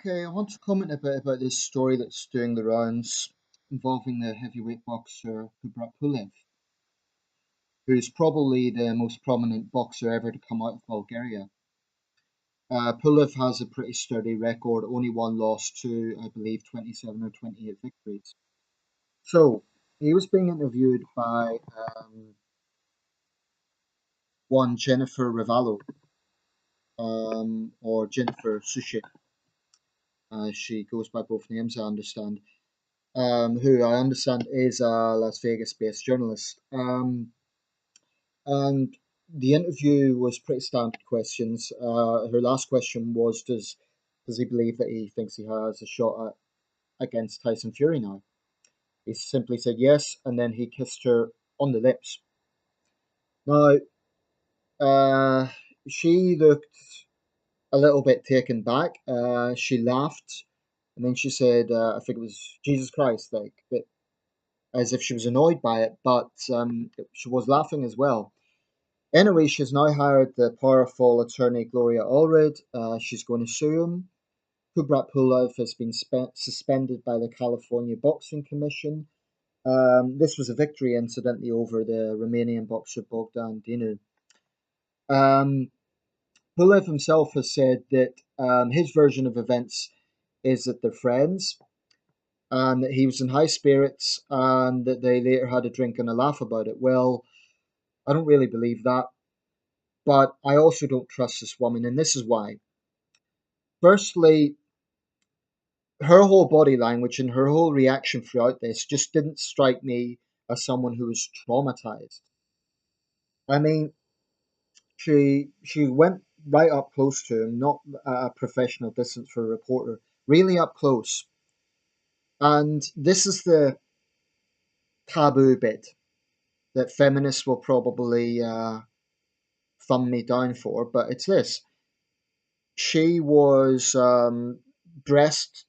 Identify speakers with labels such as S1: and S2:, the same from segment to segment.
S1: Okay, I want to comment a bit about this story that's doing the rounds involving the heavyweight boxer Kubrat Pulev, who's probably the most prominent boxer ever to come out of Bulgaria. Pulev has a pretty sturdy record, only one loss to, I believe, 27 or 28 victories. So, he was being interviewed by one Jennifer Rivallo, or Jennifer Sushi. She goes by both names, I understand. Who I understand is a Las Vegas-based journalist. And the interview was pretty standard questions. Her last question was, does he believe that he thinks he has a shot against Tyson Fury now? He simply said yes, and then he kissed her on the lips. Now, uh, she looked a little bit taken back. She laughed, and then she said, I think it was Jesus Christ, like, but as if she was annoyed by it, but she was laughing as well. Anyway, she's now hired the powerful attorney Gloria Allred. She's going to sue him. Kubrat Pulev has been suspended by the California Boxing Commission. This was a victory, incidentally, over the Romanian boxer Bogdan Dinu. Pulev himself has said that his version of events is that they're friends, and that he was in high spirits, and that they later had a drink and a laugh about it. Well, I don't really believe that, but I also don't trust this woman, and this is why. Firstly, her whole body language and her whole reaction throughout this just didn't strike me as someone who was traumatized. I mean, she went right up close to him, not at a professional distance for a reporter, really up close. And this is the taboo bit that feminists will probably thumb me down for, but it's this. She was dressed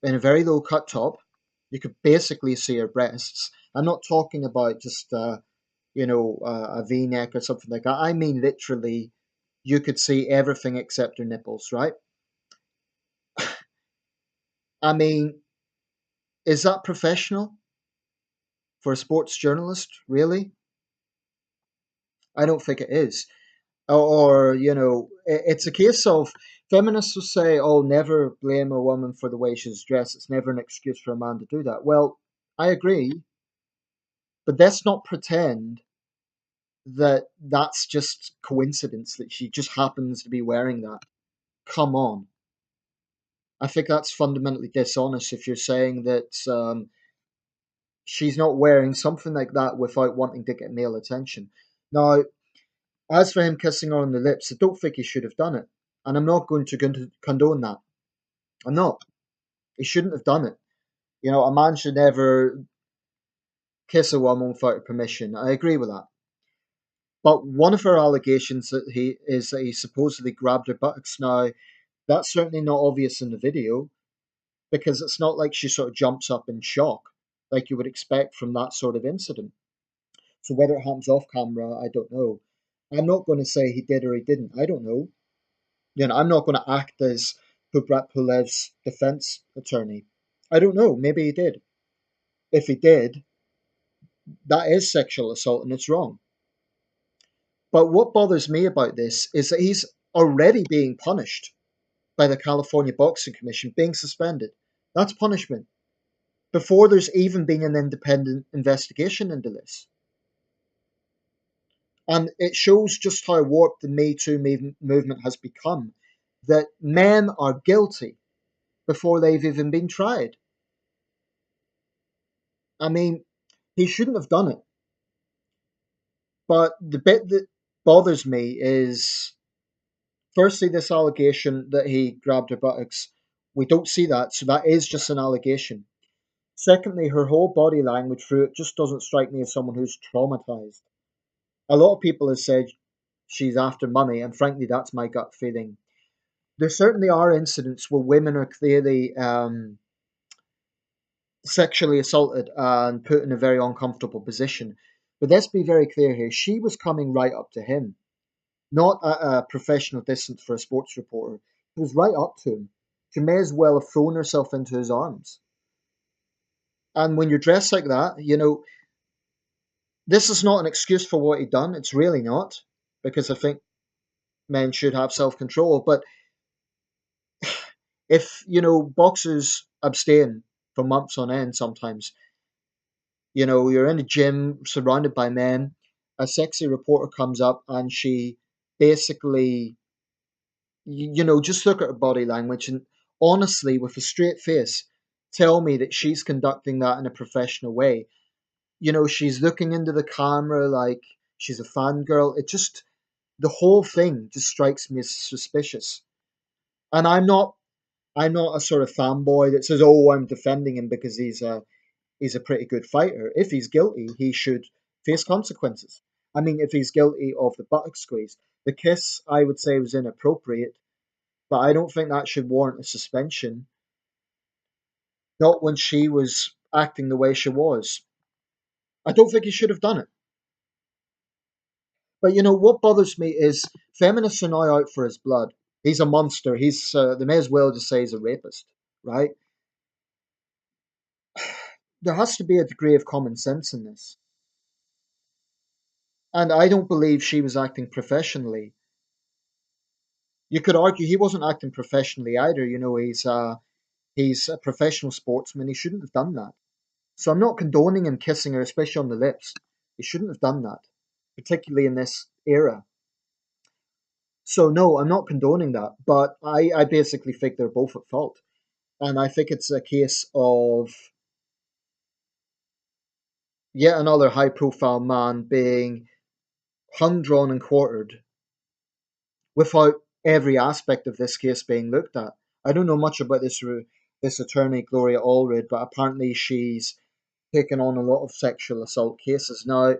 S1: in a very low cut top. You could basically see her breasts. I'm not talking about just a V neck or something like that. I mean literally, you could see everything except her nipples, right? I mean, is that professional for a sports journalist? Really? I don't think it is. Or it's a case of feminists will say, "Oh, never blame a woman for the way she's dressed. It's never an excuse for a man to do that." Well, I agree, but let's not pretend that that's just coincidence that she just happens to be wearing that. Come on. I think that's fundamentally dishonest if you're saying that she's not wearing something like that without wanting to get male attention. Now, as for him kissing her on the lips, I don't think he should have done it. And I'm not going to condone that. I'm not. He shouldn't have done it. A man should never kiss a woman without her permission. I agree with that. But one of her allegations that he supposedly grabbed her buttocks. Now, that's certainly not obvious in the video because it's not like she sort of jumps up in shock like you would expect from that sort of incident. So whether it happens off camera, I don't know. I'm not going to say he did or he didn't. I don't know. I'm not going to act as Kubrat Pulev's defense attorney. I don't know. Maybe he did. If he did, that is sexual assault and it's wrong. But what bothers me about this is that he's already being punished by the California Boxing Commission, being suspended. That's punishment before there's even been an independent investigation into this. And it shows just how warped the Me Too movement has become, that men are guilty before they've even been tried. I mean, he shouldn't have done it. But the bit that bothers me is, firstly, this allegation that he grabbed her buttocks. We don't see that, so that is just an allegation. Secondly, her whole body language through it just doesn't strike me as someone who's traumatized. A lot of people have said she's after money, and frankly, that's my gut feeling. There certainly are incidents where women are clearly sexually assaulted and put in a very uncomfortable position. But let's be very clear here. She was coming right up to him, not at a professional distance for a sports reporter. She was right up to him. She may as well have thrown herself into his arms. And when you're dressed like that, this is not an excuse for what he done. It's really not, because I think men should have self control. But if boxers abstain for months on end, sometimes you're in a gym surrounded by men. A sexy reporter comes up and she basically, just look at her body language and honestly, with a straight face, tell me that she's conducting that in a professional way. She's looking into the camera like she's a fangirl. The whole thing just strikes me as suspicious. And I'm not a sort of fanboy that says, "Oh, I'm defending him because he's a pretty good fighter." If he's guilty, he should face consequences. I mean, if he's guilty of the buttock squeeze, the kiss, I would say, was inappropriate, but I don't think that should warrant a suspension. Not when she was acting the way she was. I don't think he should have done it. But what bothers me is feminists are now out for his blood. He's a monster. They may as well just say he's a rapist, right? There has to be a degree of common sense in this. And I don't believe she was acting professionally. You could argue he wasn't acting professionally either. He's a professional sportsman. He shouldn't have done that. So I'm not condoning him kissing her, especially on the lips. He shouldn't have done that, particularly in this era. So no, I'm not condoning that, but I basically think they're both at fault. And I think it's a case of yet another high profile man being hung, drawn, and quartered without every aspect of this case being looked at. I don't know much about this attorney, Gloria Allred, but apparently she's taken on a lot of sexual assault cases. Now,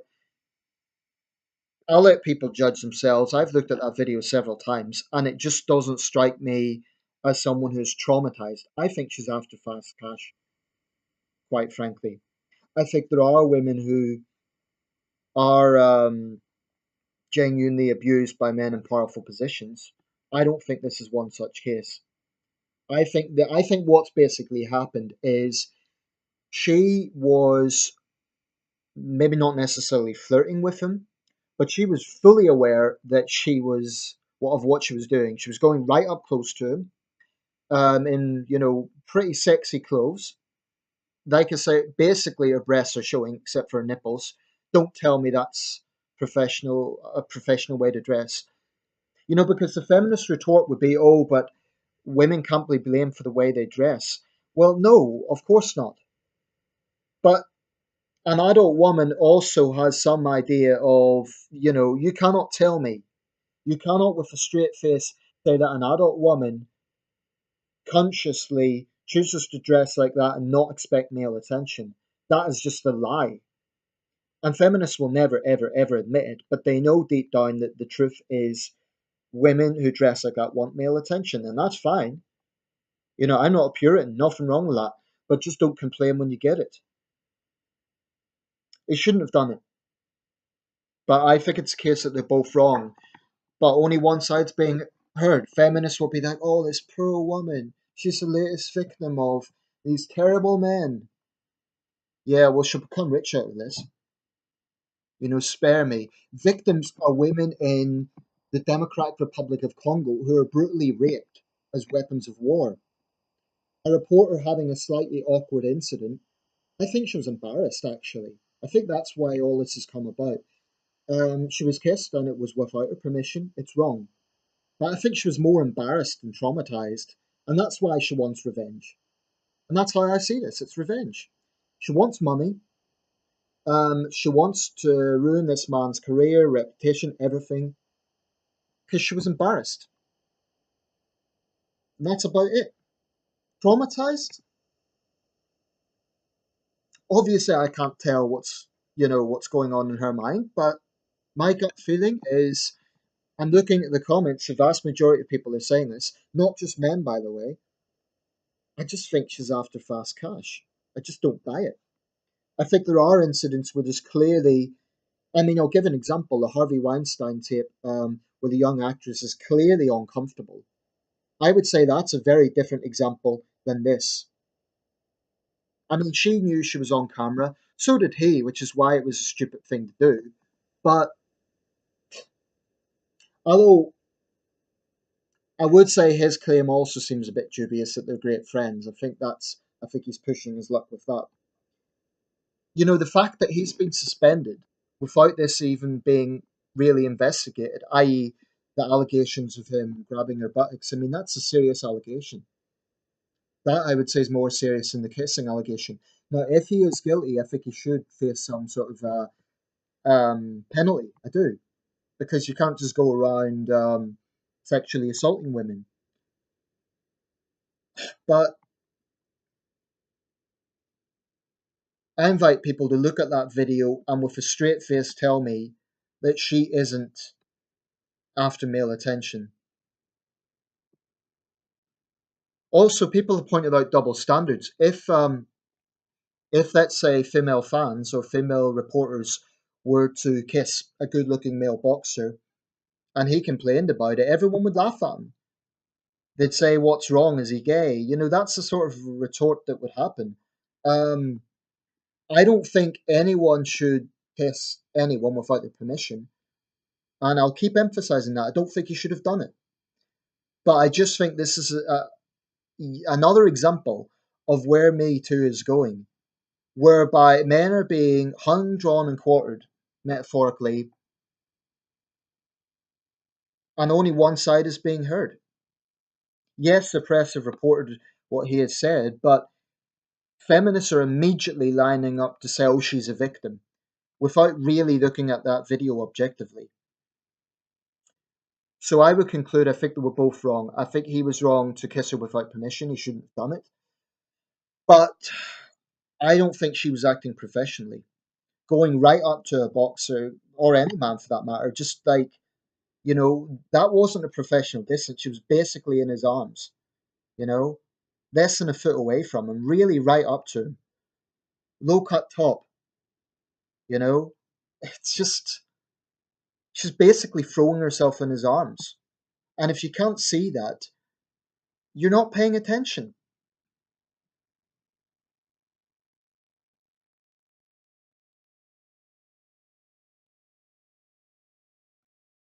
S1: I'll let people judge themselves. I've looked at that video several times, and it just doesn't strike me as someone who's traumatized. I think she's after fast cash, quite frankly. I think there are women who are genuinely abused by men in powerful positions. I don't think this is one such case. I think what's basically happened is she was maybe not necessarily flirting with him, but she was fully aware that she was of what she was doing. She was going right up close to him, in pretty sexy clothes. Like I say, basically her breasts are showing except for her nipples. Don't tell me that's a professional way to dress. Because the feminist retort would be, "Oh, but women can't be blamed for the way they dress." Well, no, of course not. But an adult woman also has some idea of, you cannot tell me, you cannot with a straight face say that an adult woman consciously chooses to dress like that and not expect male attention. That is just a lie. And feminists will never, ever, ever admit it, but they know deep down that the truth is women who dress like that want male attention, and that's fine. I'm not a Puritan, nothing wrong with that, but just don't complain when you get it. They shouldn't have done it. But I think it's a case that they're both wrong, but only one side's being heard. Feminists will be like, "Oh, this poor woman, she's the latest victim of these terrible men." Yeah, well, she'll become rich out of this. Spare me. Victims are women in the Democratic Republic of Congo who are brutally raped as weapons of war. A reporter having a slightly awkward incident. I think she was embarrassed, actually. I think that's why all this has come about. She was kissed and it was without her permission. It's wrong. But I think she was more embarrassed and traumatized, and that's why she wants revenge. And that's how I see this. It's revenge. She wants money. She wants to ruin this man's career, reputation, everything, because she was embarrassed. And that's about it. Traumatized? Obviously, I can't tell what's going on in her mind, but my gut feeling is I'm looking at the comments, the vast majority of people are saying this, not just men, by the way. I just think she's after fast cash. I just don't buy it. I think there are incidents where there's clearly, I mean, I'll give an example, the Harvey Weinstein tape, where the young actress is clearly uncomfortable. I would say that's a very different example than this. I mean, she knew she was on camera, so did he, which is why it was a stupid thing to do. But although I would say his claim also seems a bit dubious that they're great friends. I think he's pushing his luck with that. You know, the fact that he's been suspended without this even being really investigated, i.e., the allegations of him grabbing her buttocks. I mean, that's a serious allegation. That I would say is more serious than the kissing allegation. Now, if he is guilty, I think he should face some sort of penalty. I do, because you can't just go around sexually assaulting women. But I invite people to look at that video and with a straight face tell me that she isn't after male attention. Also, people have pointed out double standards. If let's say female fans or female reporters were to kiss a good-looking male boxer and he complained about it, everyone would laugh at him. They'd say, "What's wrong? Is he gay?" You know, that's the sort of retort that would happen. Um, I don't think anyone should kiss anyone without their permission, and I'll keep emphasizing that. I don't think he should have done it, but I just think this is another example of where Me Too is going, whereby men are being hung, drawn, and quartered, metaphorically, and only one side is being heard. Yes, the press have reported what he has said, but feminists are immediately lining up to say, oh, she's a victim, without really looking at that video objectively. So I would conclude I think they were both wrong. I think he was wrong to kiss her without permission. He shouldn't have done it. But I don't think she was acting professionally. Going right up to a boxer, or any man for that matter, just like, you know, that wasn't a professional distance. She was basically in his arms, you know, less than a foot away from him, really right up to him. Low cut top, you know. It's just, she's basically throwing herself in his arms. And if you can't see that, you're not paying attention.